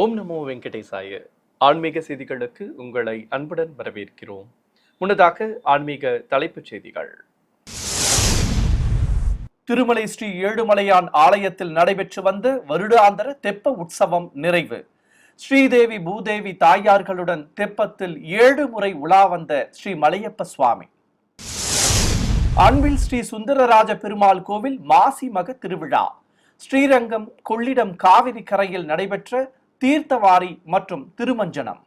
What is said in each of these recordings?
ஓம் நமோ வெங்கடேசாய. ஆன்மீக செய்திகளுக்கு உங்களை அன்புடன் வரவேற்கிறோம். முன்னதாக ஆன்மீக தலைப்புச் செய்திகள். திருமலை ஸ்ரீ ஏழுமலையான் ஆலயத்தில் நடைபெற்று வந்த வருடாந்திர தெப்ப உற்சவம் நிறைவு. ஸ்ரீதேவி பூதேவி தாயார்களுடன் தெப்பத்தில் 7 முறை உலா வந்த ஸ்ரீ மலையப்ப சுவாமி. அன்பில் ஸ்ரீ சுந்தரராஜ பெருமாள் கோவில் மாசி மக திருவிழா. ஸ்ரீரங்கம் கொள்ளிடம் காவிரி கரையில் நடைபெற்ற தீர்த்தவாரி மற்றும் திருமஞ்சனம்.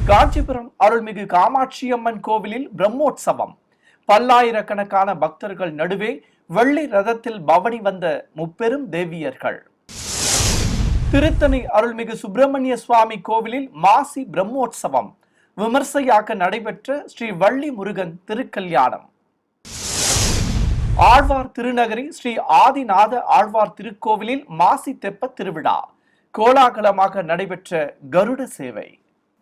காஞ்சிபுரம் அருள்மிகு காமாட்சியம்மன் கோவிலில் பிரம்மோற்சவம். பல்லாயிரக்கணக்கான பக்தர்கள் நடுவே வெள்ளி ரதத்தில் பவனி வந்த முப்பெரும் தேவியர்கள். திருத்தணி அருள்மிகு சுப்பிரமணிய சுவாமி கோவிலில் மாசி பிரம்மோற்சவம் விமர்சையாக நடைபெற்ற ஸ்ரீ வள்ளி முருகன் திருக்கல்யாணம். ஆழ்வார் திருநகரி ஸ்ரீ ஆதிநாத ஆழ்வார் திருக்கோவிலில் மாசி தெப்ப திருவிழா கோலாகலமாக நடைபெற்ற கருட சேவை.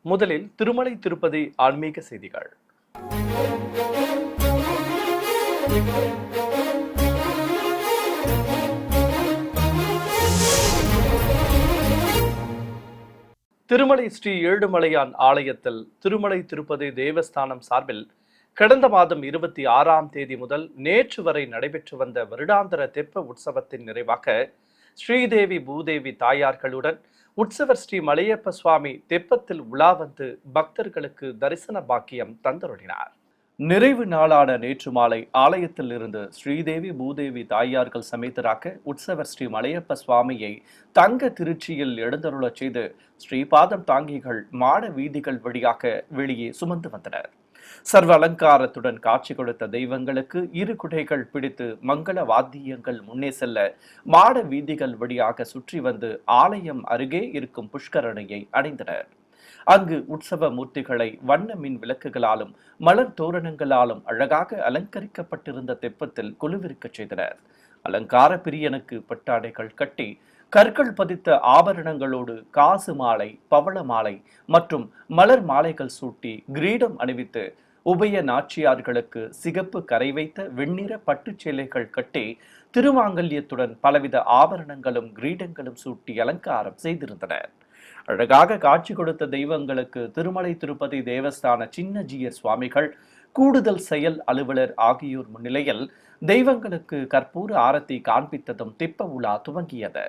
முதலில் திருமலை திருப்பதி ஆன்மீக செய்திகள். திருமலை ஸ்ரீ ஏழுமலையான் ஆலயத்தில் திருமலை திருப்பதி தேவஸ்தானம் சார்பில் கடந்த மாதம் 26ஆம் தேதி முதல் நேற்று வரை நடைபெற்று வந்த வருடாந்திர தெப்ப உற்சவத்தின் நிறைவாக ஸ்ரீதேவி பூதேவி தாயார்களுடன் உற்சவர் ஸ்ரீ மலையப்ப சுவாமி தெப்பத்தில் உலா வந்து பக்தர்களுக்கு தரிசன பாக்கியம் தந்தருளினார். நிறைவு நாளான நேற்று மாலை ஆலயத்தில் இருந்து ஸ்ரீதேவி பூதேவி தாயார்கள் சமேதராக உற்சவர் ஸ்ரீ மலையப்ப சுவாமியை தங்க திருச்சியில் எழுந்தருளச் செய்து ஸ்ரீபாதம் தாங்கிகள் மாட வீதிகள் வழியாக வெளியே சுமந்து வந்தனர். சர்வ அலங்காரத்துடன் காட்சி கொடுத்த தெய்வங்களுக்கு 2 குடைகள் பிடித்து மங்கள வாத்தியங்கள் முன்னே செல்ல மாட வீதிகள் வழியாக சுற்றி வந்து ஆலயம் அருகே இருக்கும் புஷ்கரணையை அடைந்தனர். அங்கு உற்சவ மூர்த்திகளை வண்ண மின் விளக்குகளாலும் மலர் தோரணங்களாலும் அழகாக அலங்கரிக்கப்பட்டிருந்த தெப்பத்தில் குழுவிருக்கச் செய்தனர். அலங்கார பிரியனுக்கு பட்டாடைகள் கட்டி கற்கள் பதித்த ஆபரணங்களோடு காசு மாலை, பவள மாலை மற்றும் மலர் மாலைகள் சூட்டி கிரீடம் அணிவித்து உபய நாச்சியார்களுக்கு சிகப்பு கரை வைத்த வெண்ணிற பட்டுச் சேலைகள் கட்டி திருமாங்கல்யத்துடன் பலவித ஆபரணங்களும் கிரீடங்களும் சூட்டி அலங்காரம் செய்திருந்தனர். அழகாக காட்சி கொடுத்த தெய்வங்களுக்கு திருமலை திருப்பதி தேவஸ்தான சின்னஜீயர் சுவாமிகள், கூடுதல் செயல் அலுவலர் ஆகியோர் முன்னிலையில் தெய்வங்களுக்கு கற்பூர ஆரத்தி காண்பித்ததும் தெப்ப உலா துவங்கியது.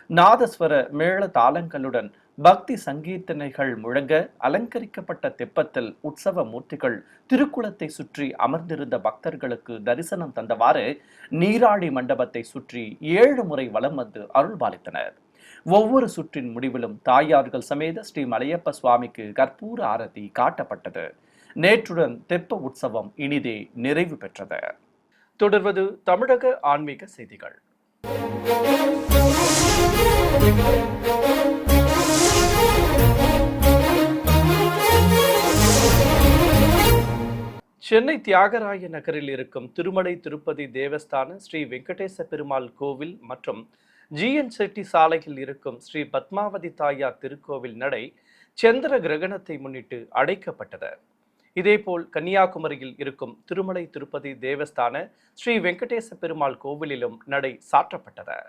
நாதஸ்வர மேள தாளங்களுடன் பக்தி சங்கீர்த்தனைகள் முழங்க அலங்கரிக்கப்பட்ட தெப்பத்தில் உற்சவ மூர்த்திகள் திருக்குளத்தை சுற்றி அமர்ந்திருந்த பக்தர்களுக்கு தரிசனம் தந்தவாறு நீராழி மண்டபத்தை சுற்றி 7 முறை வலம் வந்து அருள்பாலித்தனர். ஒவ்வொரு சுற்றின் முடிவிலும் தாயார்கள் சமேத ஸ்ரீ மலையப்ப சுவாமிக்கு கற்பூர ஆரத்தி காட்டப்பட்டது. நேற்றுடன் தெப்ப உற்சவம் இனிதே நிறைவு பெற்றது. தொடர்வது தமிழக ஆன்மீக செய்திகள். சென்னை தியாகராய நகரில் இருக்கும் திருமலை திருப்பதி தேவஸ்தான ஸ்ரீ வெங்கடேச பெருமாள் கோவில் மற்றும் GN செட்டி சாலையில் இருக்கும் ஸ்ரீ பத்மாவதி தாயார் திருக்கோவில் நடை சந்திர கிரகணத்தை முன்னிட்டு அடைக்கப்பட்டது. இதேபோல் கன்னியாகுமரியில் இருக்கும் திருமலை திருப்பதி தேவஸ்தான ஸ்ரீ வெங்கடேச பெருமாள் கோவிலிலும் நடை சாற்றப்பட்டது.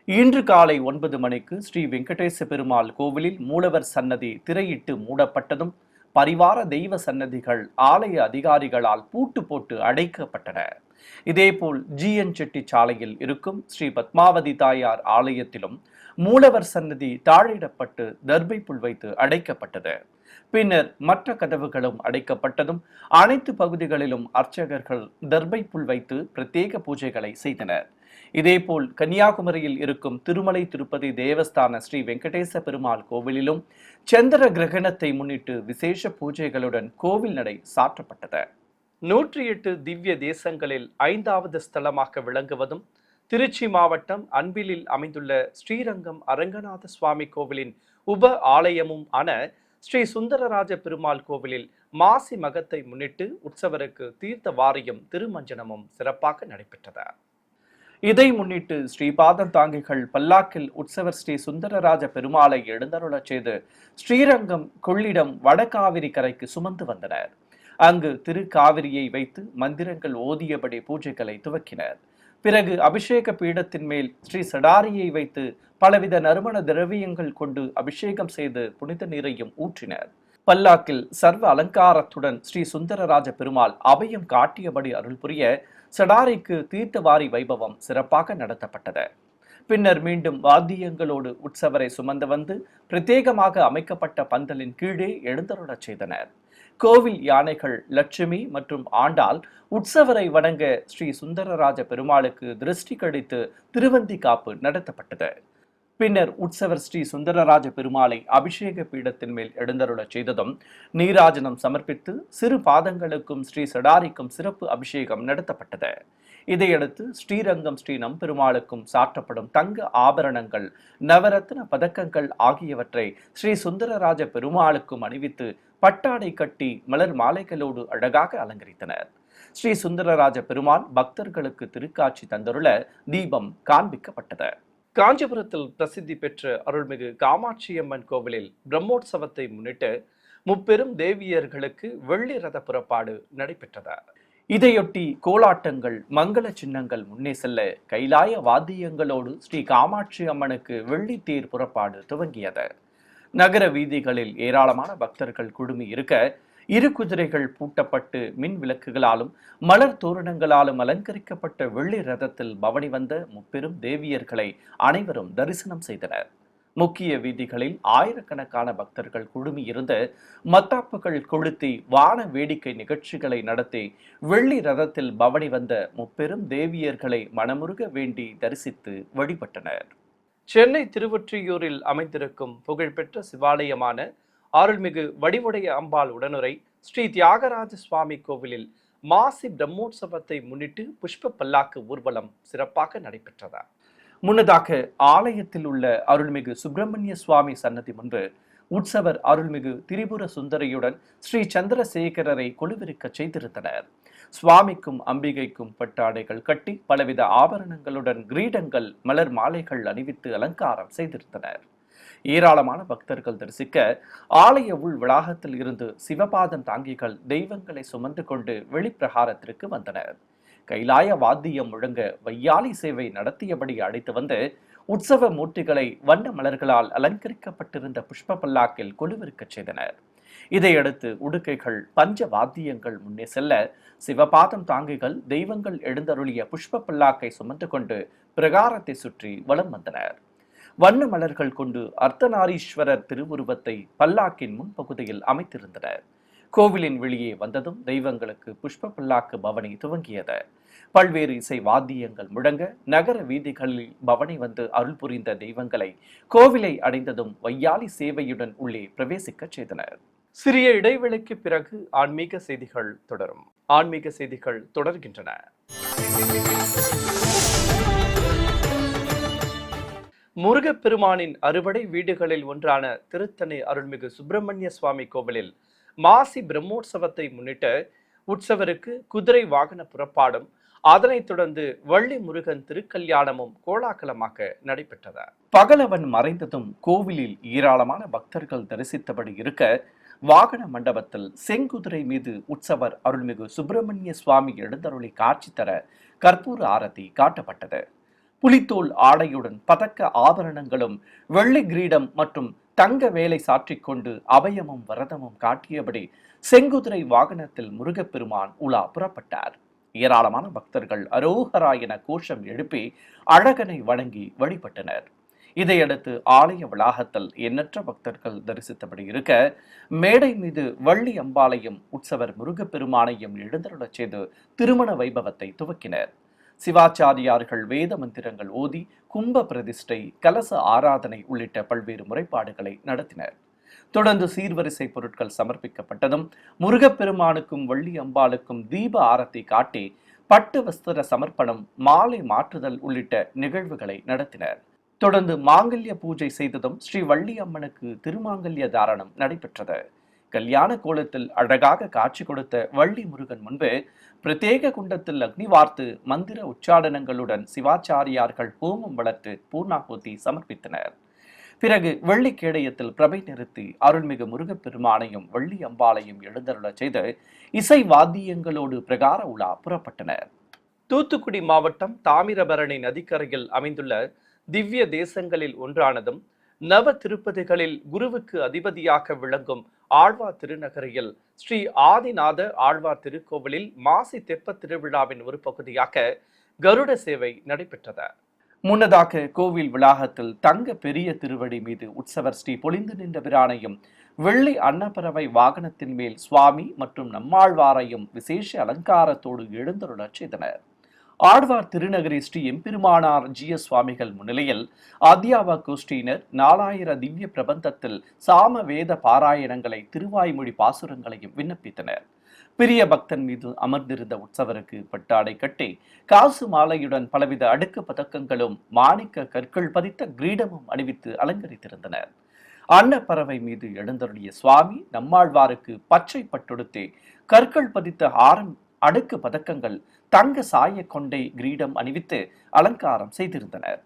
இன்று காலை 9 மணிக்கு ஸ்ரீ வெங்கடேச பெருமாள் கோவிலில் மூலவர் சன்னதி திரையிட்டு மூடப்பட்டதும் பரிவார தெய்வ சன்னதிகள் ஆலய அதிகாரிகளால் பூட்டு போட்டு அடைக்கப்பட்டன. இதேபோல் GN செட்டி சாலையில் இருக்கும் ஸ்ரீ பத்மாவதி தாயார் ஆலயத்திலும் மூலவர் சன்னதி தாழிடப்பட்டு தர்பை புல் வைத்து அடைக்கப்பட்டது. பின்னர் மற்ற கதவுகளும் அடைக்கப்பட்டதும் அனைத்து பகுதிகளிலும் அர்ச்சகர்கள் தர்பை புல் வைத்து பிரத்யேக பூஜைகளை செய்தனர். இதேபோல் கன்னியாகுமரியில் இருக்கும் திருமலை திருப்பதி தேவஸ்தான ஸ்ரீ வெங்கடேச பெருமாள் கோவிலிலும் சந்திர கிரகணத்தை முன்னிட்டு விசேஷ பூஜைகளுடன் கோவில் நடை சாற்றப்பட்டது. 108 திவ்ய தேசங்களில் 5வது ஸ்தலமாக விளங்குவதும் திருச்சி மாவட்டம் அன்பிலில் அமைந்துள்ள ஸ்ரீரங்கம் அரங்கநாத சுவாமி கோவிலின் உப ஆலயமும் ஆன ஸ்ரீ சுந்தரராஜ பெருமாள் கோவிலில் மாசி மகத்தை முன்னிட்டு உற்சவருக்கு தீர்த்த வாரியும் திருமஞ்சனமும் சிறப்பாக நடைபெற்றது. இதை முன்னிட்டு ஸ்ரீபாதம் தாங்கிகள் பல்லாக்கில் உற்சவர் ஸ்ரீ சுந்தரராஜ பெருமாளை எழுந்தருளச் செய்து ஸ்ரீரங்கம் கொள்ளிடம் வடகாவிரி கரைக்கு சுமந்து வந்தனர். அங்கு திருக்காவிரியை வைத்து மந்திரங்கள் ஓதியபடி பூஜைகளை துவக்கினர். பிறகு அபிஷேக பீடத்தின் மேல் ஸ்ரீ சடாரியை வைத்து பலவித நறுமண திரவியங்கள் கொண்டு அபிஷேகம் செய்து புனித நீரையும் ஊற்றினர். பல்லாக்கில் சர்வ அலங்காரத்துடன் ஸ்ரீ சுந்தரராஜ பெருமாள் அபயம் காட்டியபடி அருள் புரிய சடாரிக்கு தீர்த்தவாரி வைபவம் சிறப்பாக நடத்தப்பட்டது. பின்னர் மீண்டும் வாத்தியங்களோடு உற்சவரை சுமந்து வந்து பிரத்யேகமாக அமைக்கப்பட்ட பந்தலின் கீழே எழுந்தருளச் செய்தனர். கோவில் யானைகள் லட்சுமி மற்றும் ஆண்டாள் உற்சவரை வணங்க ஸ்ரீ சுந்தரராஜ பெருமாளுக்கு திருஷ்டி கழித்து திருவந்தி காப்பு நடத்தப்பட்டது. பின்னர் உற்சவர் ஸ்ரீ சுந்தரராஜ பெருமாளை அபிஷேக பீடத்தின் மேல் எழுந்தருளச் செய்ததும் நீராஜனம் சமர்ப்பித்து சிறு பாதங்களுக்கும் ஸ்ரீ சடாரிக்கும் சிறப்பு அபிஷேகம் நடத்தப்பட்டது. இதையடுத்து ஸ்ரீரங்கம் ஸ்ரீ நம்பெருமாளுக்கும் சாற்றப்படும் தங்க ஆபரணங்கள், நவரத்ன பதக்கங்கள் ஆகியவற்றை ஸ்ரீ சுந்தரராஜ பெருமாளுக்கும் அணிவித்து பட்டாடை கட்டி மலர் மாலைகளோடு அழகாக அலங்கரித்தனர். ஸ்ரீ சுந்தரராஜ பெருமாள் பக்தர்களுக்கு திருக்காட்சி தந்தருள தீபம் காண்பிக்கப்பட்டது. காஞ்சிபுரத்தில் பிரசித்தி பெற்ற அருள்மிகு காமாட்சியம்மன் கோவிலில் பிரம்மோற்சவத்தை முன்னிட்டு முப்பெரும் தேவியர்களுக்கு வெள்ளி ரத புறப்பாடு நடைபெற்றது. இதையொட்டி கோலாட்டங்கள், மங்கள சின்னங்கள் முன்னே செல்ல கைலாய வாத்தியங்களோடு ஸ்ரீ காமாட்சி அம்மனுக்கு வெள்ளி தேர் புறப்பாடு துவங்கியது. நகர வீதிகளில் ஏராளமான பக்தர்கள் குழுமி இருக்க இரு குதிரைகள் பூட்டப்பட்டு மின் விளக்குகளாலும் மலர் தோரணங்களாலும் அலங்கரிக்கப்பட்ட வெள்ளி ரதத்தில் பவனி வந்த முப்பெரும் தேவியர்களை அனைவரும் தரிசனம் செய்தனர். முக்கிய வீதிகளில் ஆயிரக்கணக்கான பக்தர்கள் குழுமி இருந்து மத்தாப்புகள் கொளுத்தி வான வேடிக்கை நிகழ்ச்சிகளை நடத்தி வெள்ளி ரதத்தில் பவனி வந்த முப்பெரும் தேவியர்களை மனமுருக வேண்டி தரிசித்து வழிபட்டனர். சென்னை திருவொற்றியூரில் அமைந்திருக்கும் புகழ்பெற்ற சிவாலயமான அருள்மிகு வடிவுடைய அம்பாள் உடனுரை ஸ்ரீ தியாகராஜ சுவாமி கோவிலில் மாசி பிரம்மோற்சவத்தை முன்னிட்டு புஷ்ப பல்லாக்கு ஊர்வலம் சிறப்பாக நடைபெற்றது. முன்னதாக ஆலயத்தில் உள்ள அருள்மிகு சுப்பிரமணிய சுவாமி சன்னதி முன்பு உற்சவர் அருள்மிகு திரிபுர சுந்தரியுடன் ஸ்ரீ சந்திரசேகரரை கொலுவிருக்க செய்திருந்தனர். சுவாமிக்கும் அம்பிகைக்கும் பட்டாடைகள் கட்டி பலவித ஆபரணங்களுடன் கிரீடங்கள், மலர் மாலைகள் அணிவித்து அலங்காரம் செய்திருந்தனர். ஏராளமான பக்தர்கள் தரிசிக்க ஆலய உள் வளாகத்தில் இருந்து சிவபாதம் தாங்கிகள் தெய்வங்களை சுமந்து கொண்டு வெளிப்பிரகாரத்திற்கு வந்தனர். கைலாய வாத்தியம் முழங்க வையாலி சேவை நடத்தியபடி அழைத்து வந்து உற்சவ மூர்த்திகளை வண்ண மலர்களால் அலங்கரிக்கப்பட்டிருந்த புஷ்ப பல்லாக்கில் கொலுவிருக்கச் செய்தனர். இதையடுத்து உடுக்கைகள், பஞ்ச வாத்தியங்கள் முன்னே செல்ல சிவபாதம் தாங்கிகள் தெய்வங்கள் எழுந்தருளிய புஷ்ப பல்லாக்கை சுமந்து கொண்டு பிரகாரத்தை சுற்றி வலம் வந்தனர். வண்ண மலர்கள் கொண்டு அர்த்தநாரீஸ்வரர் திருவுருவத்தை பல்லாக்கின் முன்பகுதியில் அமைத்திருந்தனர். கோவிலின் வெளியே வந்ததும் தெய்வங்களுக்கு புஷ்ப பல்லாக்கு பவனி துவங்கியது. பல்வேறு இசை வாத்தியங்கள் முழங்க நகர வீதிகளில் பவனி வந்து அருள் புரிந்த தெய்வங்களை கோவிலை அடைந்ததும் வையாலி சேவையுடன் உள்ளே பிரவேசிக்க செய்தனர். சிறிய இடைவெளிக்கு பிறகு ஆன்மீக செய்திகள் தொடரும். ஆன்மீக செய்திகள் தொடர்கின்றன. முருகப்பெருமானின் அறுபடை வீடுகளில் ஒன்றான திருத்தணி அருள்மிகு சுப்பிரமணிய சுவாமி கோவிலில் மாசி பிரம்மோற்சவத்தை முன்னிட்டு உற்சவருக்கு குதிரை வாகன புறப்பாடும், அதனைத் தொடர்ந்து வள்ளி முருகன் திருக்கல்யாணமும் கோலாகலமாக நடைபெற்றது. பகலவன் மறைந்ததும் கோவிலில் ஏராளமான பக்தர்கள் தரிசித்தபடி இருக்க வாகன மண்டபத்தில் செங்குதிரை மீது உற்சவர் அருள்மிகு சுப்பிரமணிய சுவாமி எழுந்தருளி காட்சி தர கற்பூர ஆரத்தி காட்டப்பட்டது. புலித்தோல் ஆடையுடன் பதக்க ஆபரணங்களும் வெள்ளி கிரீடம் மற்றும் தங்க வேலை சாற்றிக்கொண்டு அபயமும் வரதமும் காட்டியபடி செங்குதிரை வாகனத்தில் முருகப்பெருமான் உலா புறப்பட்டார். ஏராளமான பக்தர்கள் அரோகரா என கோஷம் எழுப்பி அழகனை வணங்கி வழிபட்டனர். இதையடுத்து ஆலய வளாகத்தில் எண்ணற்ற பக்தர்கள் தரிசித்தபடி இருக்க மேடை மீது வள்ளி அம்பாளையும் உற்சவர் முருகப்பெருமானையும் எழுந்தருளச் செய்து திருமண வைபவத்தை துவக்கினர். சிவாச்சாரியார்கள் வேத மந்திரங்கள் ஓதி கும்ப பிரதிஷ்டை, கலச ஆராதனை உள்ளிட்ட பல்வேறு முறைப்பாடுகளை நடத்தினர். தொடர்ந்து சீர்வரிசை பொருட்கள் சமர்ப்பிக்கப்பட்டதும் முருகப்பெருமானுக்கும் வள்ளி அம்பாளுக்கும் தீப ஆரத்தி காட்டி பட்டு வஸ்திர சமர்ப்பணம், மாலை மாற்றுதல் உள்ளிட்ட நிகழ்வுகளை நடத்தினர். தொடர்ந்து மாங்கல்ய பூஜை செய்ததும் ஸ்ரீ வள்ளி அம்மனுக்கு திருமாங்கல்ய தாரணம் நடைபெற்றது. கல்யாண கோலத்தில் அழகாக காட்சி கொடுத்த வள்ளி முருகன் முன்பு பிரத்யேக குண்டத்தில் அக்னி வார்த்து மந்திர உச்சாடனங்களுடன் சிவாச்சாரியார்கள் ஹோமம் வளர்த்து பூர்ணாகுதி சமர்ப்பித்தனர். பிறகு வெள்ளி கேடயத்தில் பிரபை நிறுத்தி அருள்மிகு முருகப்பெருமானையும் வள்ளி அம்பாளையும் எழுந்தருளச் செய்து இசை வாத்தியங்களோடு பிரகார உலா புறப்பட்டனர். தூத்துக்குடி மாவட்டம் தாமிரபரணி நதிக்கரையில் அமைந்துள்ள திவ்ய தேசங்களில் ஒன்றானதும் நவ திருப்பதிகளில் குருவுக்கு அதிபதியாக விளங்கும் ஆழ்வார் திருநகரியில் ஸ்ரீ ஆதிநாத ஆழ்வார் திருக்கோவிலில் மாசி தெப்ப திருவிழாவின் ஒரு பகுதியாக கருட சேவை நடைபெற்றது. முன்னதாக கோவில் வளாகத்தில் தங்க பெரிய திருவடி மீது உற்சவர் ஸ்ரீ பொலிந்து நின்ற பிரானையும் வெள்ளி அன்னப்பறவை வாகனத்தின் மேல் சுவாமி மற்றும் நம்மாழ்வாரையும் விசேஷ அலங்காரத்தோடு எழுந்தருளச் செய்தனர். ஆழ்வார் திருநகரி ஸ்ரீ எம்பெருமானார் ஜி.எஸ். சுவாமிகள் முன்னிலையில் அத்தியாவ கோஷ்டியினர் 4000 திவ்ய பிரபந்தத்தில் சாம வேத பாராயணங்களை திருவாய்மொழி பாசுரங்களையும் விண்ணப்பித்தனர். பிரிய பக்தன் மீது அமர்ந்திருந்த உற்சவருக்கு பட்டாடை கட்டி காசு மாலையுடன் பலவித அடுக்கு பதக்கங்களும் மாணிக்க கற்கள் பதித்த கிரீடமும் அணிவித்து அலங்கரித்திருந்தனர். அன்னப்பறவை மீது எழுந்தருளிய சுவாமி நம்மாழ்வாருக்கு பச்சை பட்டொடுத்தே கற்கள் பதித்த அடுக்கு பதக்கங்கள் தங்க சாய கொண்டை கிரீடம் அணிவித்து அலங்காரம் செய்திருந்தனர்.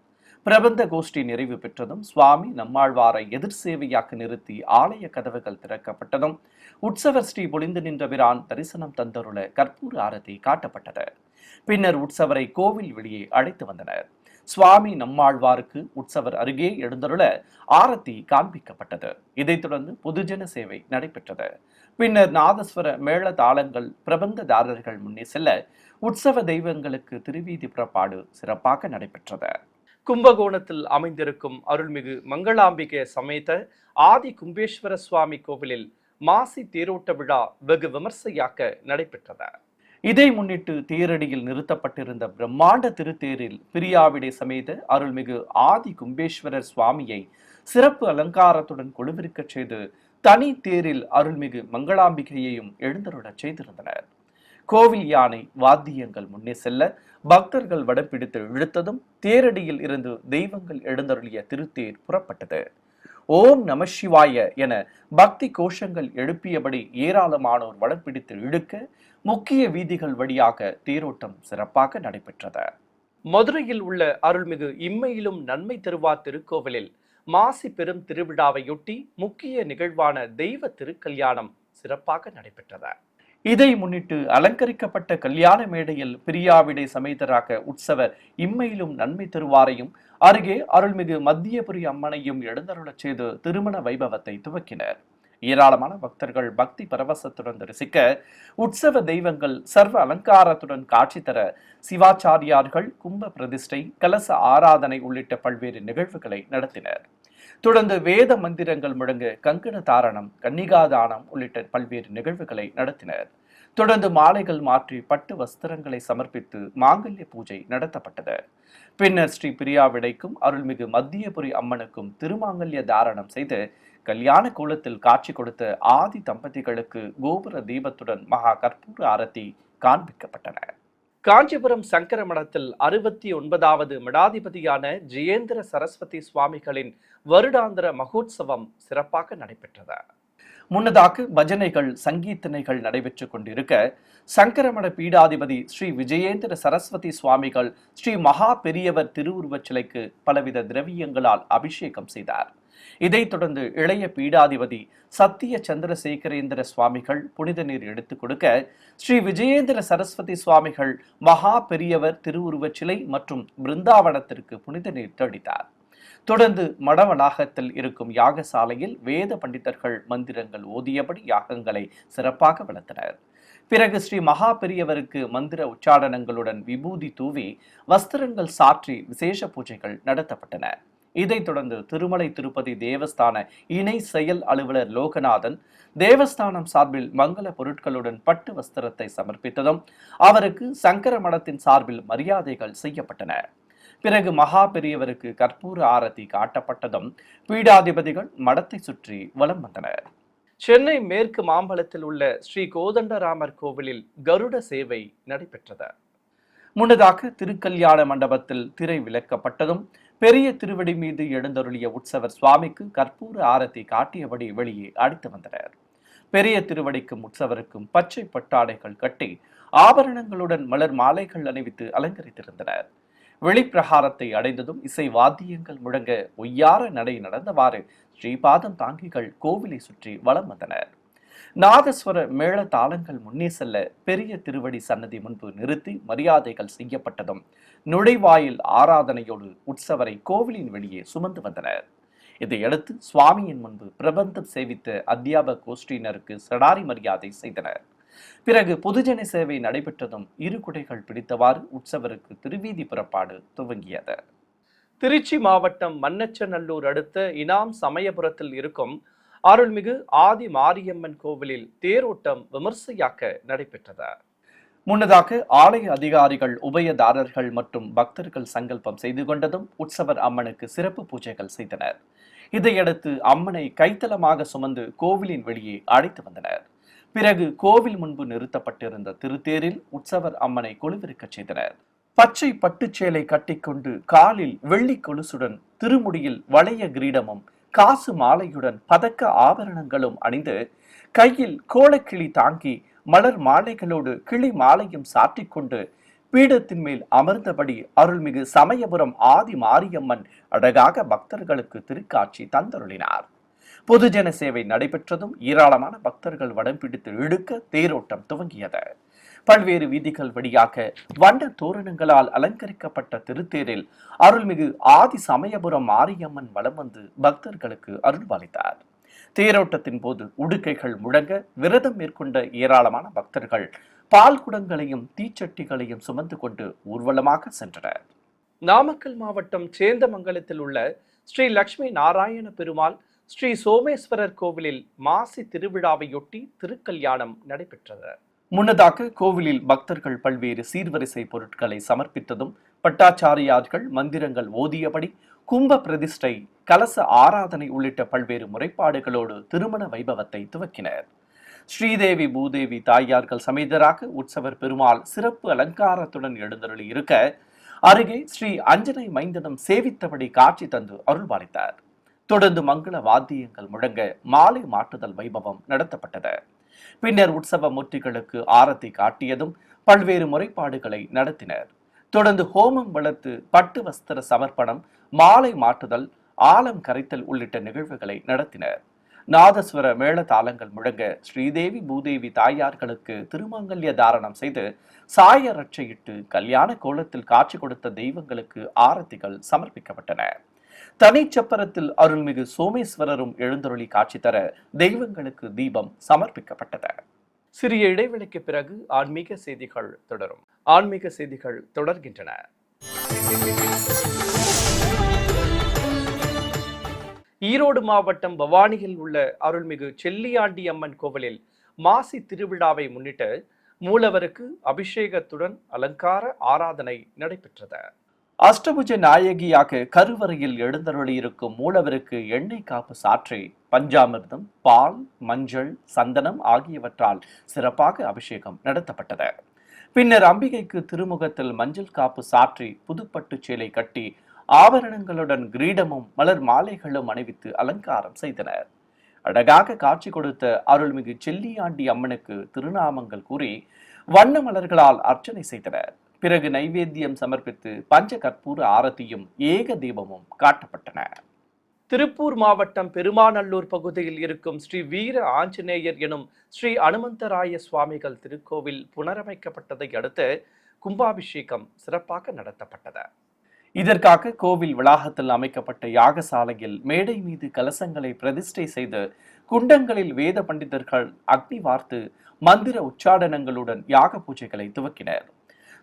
பிரபந்த கோஷ்டி நிறைவு பெற்றதும் சுவாமி நம்மாழ்வாரை எதிர் சேவையாக்க நிறுத்தி ஆலய கதவுகள் திறக்கப்பட்டதும் உற்சவர் ஸ்ரீ பொலிந்து நின்ற பிரான் தரிசனம் தந்தருள கற்பூர ஆரத்தி காட்டப்பட்டது. பின்னர் உற்சவரை கோவில் வெளியே அழைத்து வந்தனர். சுவாமி நம்மாழ்வாருக்கு உற்சவர் அருகே எழுந்தருள ஆரத்தி காண்பிக்கப்பட்டது. இதைத் தொடர்ந்து பொதுஜன சேவை நடைபெற்றது. பின்னர் நாதஸ்வர மேள தாளங்கள் பிரபந்ததாரர்கள் முன்னே செல்ல உற்சவ தெய்வங்களுக்கு திருவீதி புறப்பாடு சிறப்பாக நடைபெற்றது. கும்பகோணத்தில் அமைந்திருக்கும் அருள்மிகு மங்களாம்பிகை சமேத ஆதி கும்பேஸ்வர சுவாமி கோவிலில் மாசி தேரோட்ட விழா வெகு விமர்சையாக நடைபெற்றது. இதை முன்னிட்டு தேரடியில் நிறுத்தப்பட்டிருந்த பிரம்மாண்ட திருத்தேரில் பிரியாவிடை சமேத அருள்மிகு ஆதி கும்பேஸ்வரர் சுவாமியை சிறப்பு அலங்காரத்துடன் கொலுவிருக்கச் செய்து தனி தேரில் அருள்மிகு மங்களாம்பிகையையும் எழுந்தருளச் செய்திருந்தனர். கோவில் யானை வாத்தியங்கள் முன்னே செல்ல பக்தர்கள் வடம் பிடித்து இழுத்ததும் தேரடியில் இருந்து தெய்வங்கள் எழுந்தருளிய திருத்தேர் புறப்பட்டது. ஓம் நம சிவாய என பக்தி கோஷங்கள் எழுப்பியபடி ஏராளமானோர் வடம் பிடித்து இழுக்க முக்கிய வீதிகள் வழியாக தேரோட்டம் சிறப்பாக நடைபெற்றது. மதுரையில் உள்ள அருள்மிகு இம்மையிலும் நன்மை தருவார் திருக்கோவிலில் மாசி பெரும் திருவிழாவையொட்டி முக்கிய நிகழ்வான தெய்வ திருக்கல்யாணம் சிறப்பாக நடைபெற்றது. இதை முன்னிட்டு அலங்கரிக்கப்பட்ட கல்யாண மேடையில் பிரியாவிடை சமேதராக உற்சவர் இம்மையிலும் நன்மை தருவாரையும் அருகே அருள்மிகு மத்தியபுரி அம்மனையும் எழுந்தருளச் செய்து திருமண வைபவத்தை துவக்கினர். ஏராளமான பக்தர்கள் பக்தி பரவசத்துடன் தரிசிக்க உற்சவ தெய்வங்கள் சர்வ அலங்காரத்துடன் காட்சி தர சிவாச்சாரியார்கள் கும்ப பிரதிஷ்டை, கலச ஆராதனை உள்ளிட்ட பல்வேறு நிகழ்வுகளை நடத்தினர். தொடர்ந்து வேத மந்திரங்கள் முழங்க கங்கண தாரணம், கன்னிகாதானம் உள்ளிட்ட பல்வேறு நிகழ்வுகளை நடத்தினர். தொடர்ந்து மாலைகள் மாற்றி பட்டு வஸ்திரங்களை சமர்ப்பித்து மாங்கல்ய பூஜை நடத்தப்பட்டது. பின்னர் ஸ்ரீ பிரியாவிடைக்கும் அருள்மிகு மத்தியபுரி அம்மனுக்கும் திருமாங்கல்ய தாரணம் செய்து கல்யாண கோலத்தில் காட்சி கொடுத்த ஆதி தம்பதிகளுக்கு கோபுர தீபத்துடன் மகா கற்பூர ஆரத்தி காண்பிக்கப்பட்டன. காஞ்சிபுரம் சங்கர மடத்தில் 69வது மடாதிபதியான ஜெயேந்திர சரஸ்வதி சுவாமிகளின் வருடாந்திர மகோத்சவம் சிறப்பாக நடைபெற்றது. முன்னதாக பஜனைகள், சங்கீர்த்தனைகள் நடைபெற்றுக் கொண்டிருக்க சங்கரமட பீடாதிபதி ஸ்ரீ விஜயேந்திர சரஸ்வதி சுவாமிகள் ஸ்ரீ மகா பெரியவர் திருவுருவச் சிலைக்கு பலவித திரவியங்களால் அபிஷேகம் செய்தார். இதைத் தொடர்ந்து இளைய பீடாதிபதி சத்திய சந்திரசேகரேந்திர சுவாமிகள் புனித நீர் எடுத்துக் கொடுக்க ஸ்ரீ விஜயேந்திர சரஸ்வதி சுவாமிகள் மகா பெரியவர் திருவுருவச் சிலை மற்றும் பிருந்தாவனத்திற்கு புனித நீர் தெளித்தார். தொடர்ந்து மட வளாகத்தில் இருக்கும் யாகசாலையில் வேத பண்டிதர்கள் மந்திரங்கள் ஓதியபடி யாகங்களை சிறப்பாக வளர்த்தனர். பிறகு ஸ்ரீ மகா பெரியவருக்கு மந்திர உச்சாடனங்களுடன் விபூதி தூவி வஸ்திரங்கள் சாற்றி விசேஷ பூஜைகள் நடத்தப்பட்டன. இதைத் தொடர்ந்து திருமலை திருப்பதி தேவஸ்தான இணை செயல் அலுவலர் லோகநாதன் தேவஸ்தானம் சார்பில் மங்கள பொருட்களுடன் பட்டு வஸ்திரத்தை சமர்ப்பித்ததும் அவருக்கு சங்கர மடத்தின் சார்பில் மரியாதைகள் செய்யப்பட்டன. பிறகு மகா பெரியவருக்கு கற்பூர ஆரத்தி காட்டப்பட்டதும் பீடாதிபதிகள் மடத்தை சுற்றி வலம் வந்தனர். சென்னை மேற்கு மாம்பலத்தில் உள்ள ஸ்ரீ கோதண்டராமர் கோவிலில் கருட சேவை நடைபெற்றது. முன்னதாக திருக்கல்யாண மண்டபத்தில் திரை விலக்கப்பட்டதும் பெரிய திருவடி மீது எழுந்தருளிய உற்சவர் சுவாமிக்கு கற்பூர ஆரத்தி காட்டியபடி வெளியே அழைத்து வந்தனர். பெரிய திருவடிக்கும் உற்சவருக்கும் பச்சை பட்டாடைகள் கட்டி ஆபரணங்களுடன் மலர் மாலைகள் அணிவித்து அலங்கரித்திருந்தனர். வெளிப்பிரகாரத்தை அடைந்ததும் இசை வாத்தியங்கள் முழங்க ஒய்யார நடை நடந்தவாறு ஸ்ரீபாதம் தாங்கிகள் கோவிலை சுற்றி வலம் வந்தனர். நாதஸ்வர மேள தாளங்கள் முன்னே செல்ல பெரிய திருவடி சன்னதி முன்பு நிறுத்தி மரியாதைகள் செய்யப்பட்டதும் நுழைவாயில் ஆராதனையோடு உற்சவரை கோவிலின் வெளியே சுமந்து வந்தனர். இதையடுத்து சுவாமியின் முன்பு பிரபந்தம் சேவித்த அத்தியாபக கோஷ்டியினருக்கு சடாரி மரியாதை செய்தனர். பிறகு பொதுஜன சேவை நடைபெற்றதும் இரு குடைகள் பிடித்தவாறு உற்சவருக்கு திருவீதி புறப்பாடு துவங்கியது. திருச்சி மாவட்டம் மண்ணச்சநல்லூர் அடுத்த இனாம் சமயபுரத்தில் இருக்கும் அருள்மிகு ஆதி மாரியம்மன் கோவிலில் தேரோட்டம் விமர்சையாக நடைபெற்றது. முன்னதாக ஆலய அதிகாரிகள், உபயதாரர்கள் மற்றும் பக்தர்கள் சங்கல்பம் செய்து கொண்டதும் உற்சவர் அம்மனுக்கு சிறப்பு பூஜைகள் செய்தனர். இதையடுத்து அம்மனை கைத்தலமாக சுமந்து கோவிலின் வெளியே அழைத்து வந்தனர். பிறகு கோவில் முன்பு நிறுத்தப்பட்டிருந்த திருத்தேரில் உற்சவர் அம்மனை கொலுவிருக்கச் செய்தனர். பச்சை பட்டுச்சேலை கட்டிக்கொண்டு காலில் வெள்ளி கொலுசுடன் திருமுடியில் வளைய கிரீடமும் காசு மாலையுடன் பதக்க ஆபரணங்களும் அணிந்து கையில் கோலக்கிளி தாங்கி மலர் மாலைகளோடு கிளி மாலையும் சாற்றிக்கொண்டு பீடத்தின் மேல் அமர்ந்தபடி அருள்மிகு சமயபுரம் ஆதி மாரியம்மன் அழகாக பக்தர்களுக்கு திருக்காட்சி தந்தருளினார். பொதுஜன சேவை நடைபெற்றதும் ஏராளமான பக்தர்கள் வடம் பிடித்து இழுக்க தேரோட்டம் துவங்கியது. பல்வேறு வீதிகள் வழியாக வண்ண தோரணங்களால் அலங்கரிக்கப்பட்ட திருத்தேரில் அருள்மிகு ஆதி சமயபுரம் மாரியம்மன் வலம் வந்து பக்தர்களுக்கு அருள்பாலித்தார். தேரோட்டத்தின் போது உடுக்கைகள் முழங்க விரதம் மேற்கொண்ட ஏராளமான பக்தர்கள் பால் குடங்களையும் தீச்சட்டிகளையும் சுமந்து கொண்டு ஊர்வலமாக சென்றனர். நாமக்கல் மாவட்டம் சேந்தமங்கலத்தில் உள்ள ஸ்ரீ லட்சுமி நாராயண பெருமாள் ஸ்ரீ சோமேஸ்வரர் கோவிலில் மாசி திருவிழாவையொட்டி திருக்கல்யாணம் நடைபெற்றது. முன்னதாக கோவிலில் பக்தர்கள் பல்வேறு சீர்வரிசை பொருட்களை சமர்ப்பித்ததும் பட்டாச்சாரியார்கள் மந்திரங்கள் ஓதியபடி கும்ப பிரதிஷ்டை, கலச ஆராதனை உள்ளிட்ட பல்வேறு முறைப்பாடுகளோடு திருமண வைபவத்தை துவக்கினர். ஸ்ரீதேவி பூதேவி தாயார்கள் சமேதராக உற்சவர் பெருமாள் சிறப்பு அலங்காரத்துடன் எழுந்தருளி இருக்க அருகே ஸ்ரீ அஞ்சனை மைந்தனம் சேவித்தபடி காட்சி தந்து அருள்பாலித்தார். தொடர்ந்து மங்கள வாத்தியங்கள் முழங்க மாலை மாட்டுதல் வைபவம் நடத்தப்பட்டது. பின்னர் உற்சவ மூர்த்திகளுக்கு ஆரத்தி காட்டியதும் பல்வேறு முறைப்பாடுகளை நடத்தினர். தொடர்ந்து ஹோமம் வளர்த்து பட்டு வஸ்திர சமர்ப்பணம், மாலை மாட்டுதல், ஆலம் கரைத்தல் உள்ளிட்ட நிகழ்வுகளை நடத்தினர். நாதஸ்வர மேள தாளங்கள் முழங்க ஸ்ரீதேவி பூதேவி தாயார்களுக்கு திருமங்கல்ய தாரணம் செய்து சாய ரட்சையிட்டு கல்யாண கோலத்தில் காட்சி கொடுத்த தெய்வங்களுக்கு ஆரத்திகள் சமர்ப்பிக்கப்பட்டன. தனிச்சப்பரத்தில் அருள்மிகு சோமேஸ்வரரும் எழுந்தருளி காட்சி தர தெய்வங்களுக்கு தீபம் சமர்ப்பிக்கப்பட்டது. சிறிய இடைவெளிக்கு பிறகு ஆன்மீக செய்திகள் தொடரும். ஆன்மீக செய்திகள் தொடர்கின்றன. ஈரோடு மாவட்டம் பவானியில் உள்ள அருள்மிகு செல்லியாண்டி அம்மன் கோவிலில் மாசி திருவிழாவை முன்னிட்டு மூலவருக்கு அபிஷேகத்துடன் அலங்கார ஆராதனை நடைபெற்றது. அஷ்டபுஜ நாயகியாக கருவறையில் எழுந்தருளியிருக்கும் மூலவருக்கு எண்ணெய் காப்பு சாற்றி பஞ்சாமிர்தம், பால், மஞ்சள், சந்தனம் ஆகியவற்றால் சிறப்பாக அபிஷேகம் நடத்தப்பட்டது. பின்னர் அம்பிகைக்கு திருமுகத்தில் மஞ்சள் காப்பு சாற்றி புதுப்பட்டு சேலை கட்டி ஆபரணங்களுடன் கிரீடமும் மலர் மாலைகளும் அணிவித்து அலங்காரம் செய்தனர். அழகாக காட்சி கொடுத்த அருள்மிகு செல்லியாண்டி அம்மனுக்கு திருநாமங்கள் கூறி வண்ண மலர்களால் அர்ச்சனை செய்தனர். பிறகு நைவேத்தியம் சமர்ப்பித்து பஞ்ச கற்பூர ஆரத்தியும் ஏக தீபமும் காட்டப்பட்டன. திருப்பூர் மாவட்டம் பெருமாநல்லூர் பகுதியில் இருக்கும் ஸ்ரீ வீர ஆஞ்சநேயர் எனும் ஸ்ரீ அனுமந்தராய சுவாமிகள் திருக்கோவில் புனரமைக்கப்பட்டதை அடுத்து கும்பாபிஷேகம் சிறப்பாக நடத்தப்பட்டது. இதற்காக கோவில் வளாகத்தில் அமைக்கப்பட்ட யாகசாலையில் மேடை மீது கலசங்களை பிரதிஷ்டை செய்து குண்டங்களில் வேத பண்டிதர்கள் அக்னி வார்த்து மந்திர உச்சாடனங்களுடன் யாக பூஜைகளை துவக்கினர்.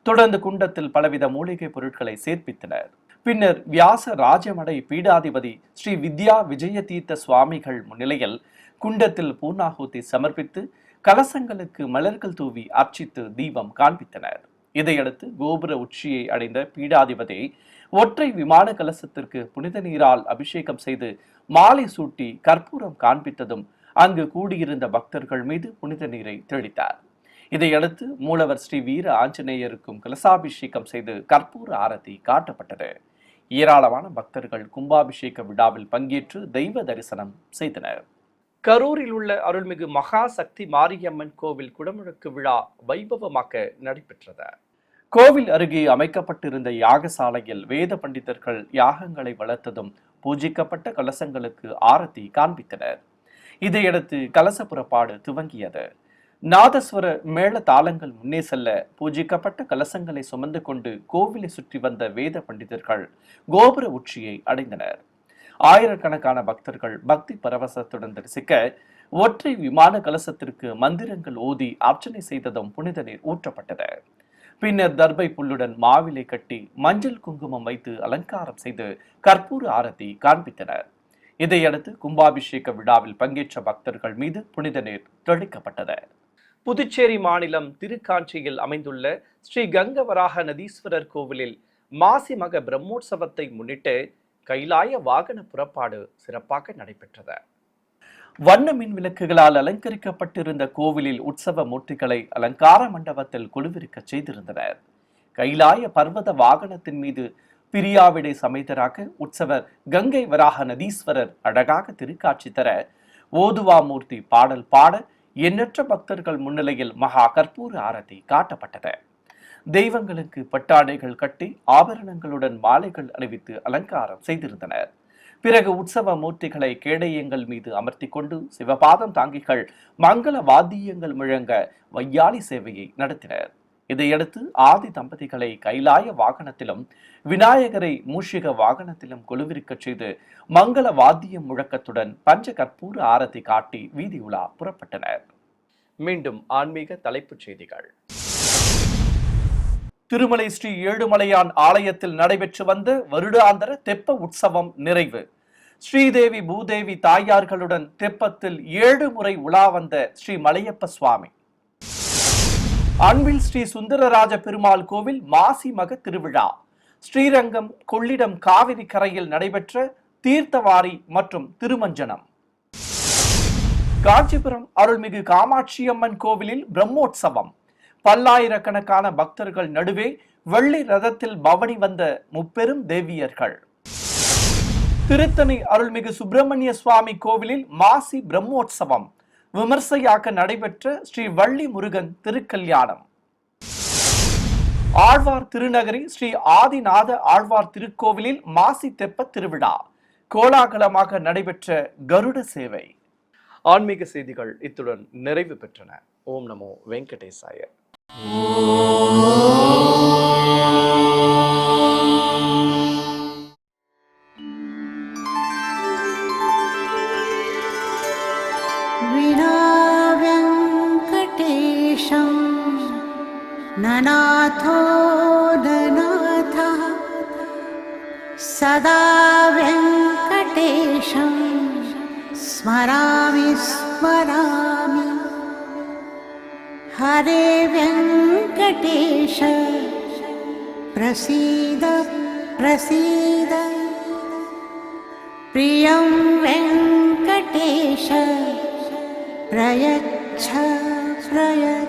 தொடர்ந்து குண்டத்தில் பலவித மூலிகை பொருட்களை சேர்ப்பித்தனர். பின்னர் வியாச ராஜமடை பீடாதிபதி ஸ்ரீ வித்யா விஜய தீர்த்த சுவாமிகள் முன்னிலையில் குண்டத்தில் பூர்ணாகுதி சமர்ப்பித்து கலசங்களுக்கு மலர்கள் தூவி அர்ச்சித்து தீபம் காண்பித்தனர். இதையடுத்து கோபுர உச்சியை அடைந்த பீடாதிபதி ஒற்றை விமான கலசத்திற்கு புனித நீரால் அபிஷேகம் செய்து மாலை சூட்டி கற்பூரம் காண்பித்ததும் அங்கு கூடியிருந்த பக்தர்கள் மீது புனித நீரை தெளித்தார். இதையடுத்து மூலவர் ஸ்ரீ வீர ஆஞ்சநேயருக்கும் கலசாபிஷேகம் செய்து கற்பூர ஆரத்தி காட்டப்பட்டது. ஏராளமான பக்தர்கள் கும்பாபிஷேக விழாவில் பங்கேற்று தெய்வ தரிசனம் செய்தனர். கரூரில் உள்ள அருள்மிகு மகா சக்தி மாரியம்மன் கோவில் குடமுழுக்கு விழா வைபவமாக நடைபெற்றது. கோவில் அருகே அமைக்கப்பட்டிருந்த யாகசாலையில் வேத பண்டிதர்கள் யாகங்களை வளர்த்ததும் பூஜிக்கப்பட்ட கலசங்களுக்கு ஆரத்தி காண்பித்தனர். இதையடுத்து கலச புறப்பாடு துவங்கியது. நாதஸ்வர மேள தாளங்கள் முன்னே செல்ல பூஜிக்கப்பட்ட கலசங்களை சுமந்து கொண்டு கோவிலை சுற்றி வந்த வேத பண்டிதர்கள் கோபுர உச்சியை அடைந்தனர். ஆயிரக்கணக்கான பக்தர்கள் பக்தி பரவசத்துடன் தரிசிக்க ஒற்றை விமான கலசத்திற்கு மந்திரங்கள் ஓதி அர்ச்சனை செய்ததும் புனித நீர் ஊற்றப்பட்டது. பின்னர் தர்பை புல்லுடன் மாவிலை கட்டி மஞ்சள் குங்குமம் வைத்து அலங்காரம் செய்து கற்பூர ஆரத்தி காண்பித்தனர். இதையடுத்து கும்பாபிஷேக விழாவில் பங்கேற்ற பக்தர்கள் மீது புனித நீர் தெளிக்கப்பட்டது. புதுச்சேரி மாநிலம் திருக்காஞ்சியில் அமைந்துள்ள ஸ்ரீ கங்கவராக நதீஸ்வரர் கோவிலில் மாசி மக பிரம்மோற்சவத்தை முன்னிட்டு கைலாய வாகன புறப்பாடு சிறப்பாக நடைபெற்றது. வண்ண மின் விளக்குகளால் அலங்கரிக்கப்பட்டிருந்த கோவிலில் உற்சவ மூர்த்திகளை அலங்கார மண்டபத்தில் குழுவிருக்க செய்திருந்தனர். கைலாய பர்வத வாகனத்தின் மீது பிரியாவிடை சமேதராக உற்சவர் கங்கை வராக நதீஸ்வரர் அழகாக திருக்காட்சி தர ஓதுவா மூர்த்தி பாடல் பாட எண்ணற்ற பக்தர்கள் முன்னிலையில் மகா கற்பூர ஆரத்தி காட்டப்பட்டது. தெய்வங்களுக்கு பட்டாடைகள் கட்டி ஆபரணங்களுடன் மாலைகள் அணிவித்து அலங்காரம் செய்திருந்தனர். பிறகு உற்சவ மூர்த்திகளை கேடயங்கள் மீது அமர்த்தி கொண்டு சிவபாதம் தாங்கிகள் மங்கள வாத்தியங்கள் முழங்க வையாளி சேவையை நடத்தினர். இதையடுத்து ஆதி தம்பதிகளை கைலாய வாகனத்திலும் விநாயகரை மூஷிக வாகனத்திலும் கொலுவிருக்க செய்து மங்கள வாத்தியம் முழக்கத்துடன் பஞ்ச கற்பூர ஆரத்தி காட்டி வீதி உலா புறப்பட்டனர். மீண்டும் ஆன்மீக தலைப்புச் செய்திகள். திருமலை ஸ்ரீ ஏழுமலையான் ஆலயத்தில் நடைபெற்று வந்த வருடாந்திர தெப்ப உற்சவம் நிறைவு. ஸ்ரீதேவி பூதேவி தாயார்களுடன் தெப்பத்தில் 7 முறை உலா வந்த ஸ்ரீ மலையப்ப சுவாமி. அன்பில் ஸ்ரீ சுந்தரராஜ பெருமாள் கோவில் மாசி மக திருவிழா. ஸ்ரீரங்கம் கொள்ளிடம் காவிரி கரையில் நடைபெற்ற தீர்த்தவாரி மற்றும் திருமஞ்சனம். காஞ்சிபுரம் அருள்மிகு காமாட்சியம்மன் கோவிலில் பிரம்மோற்சவம். பல்லாயிரக்கணக்கான பக்தர்கள் நடுவே வெள்ளி ரதத்தில் பவனி வந்த முப்பெரும் தேவியர்கள். திருத்தணி அருள்மிகு சுப்பிரமணிய சுவாமி கோவிலில் மாசி பிரம்மோற்சவம் விமர்சையாக நடைபெற்ற ஸ்ரீ வள்ளி முருகன் திருக்கல்யாணம். ஆழ்வார் திருநகரி ஸ்ரீ ஆதிநாத ஆழ்வார் திருக்கோவிலில் மாசி தெப்ப திருவிழா கோலாகலமாக நடைபெற்ற கருட சேவை. ஆன்மீக செய்திகள் இத்துடன் நிறைவு பெற்றன. ஓம் நமோ வெங்கடேசாய. विनाव्यङ्कटेशं ननाथो ननाथः सदा व्यङ्कटेशं स्मरामि स्मरामि. हरे व्यङ्कटेश प्रसीद प्रसीद. प्रियं वेङ्कटेश प्रयच्छ प्रयच्छ.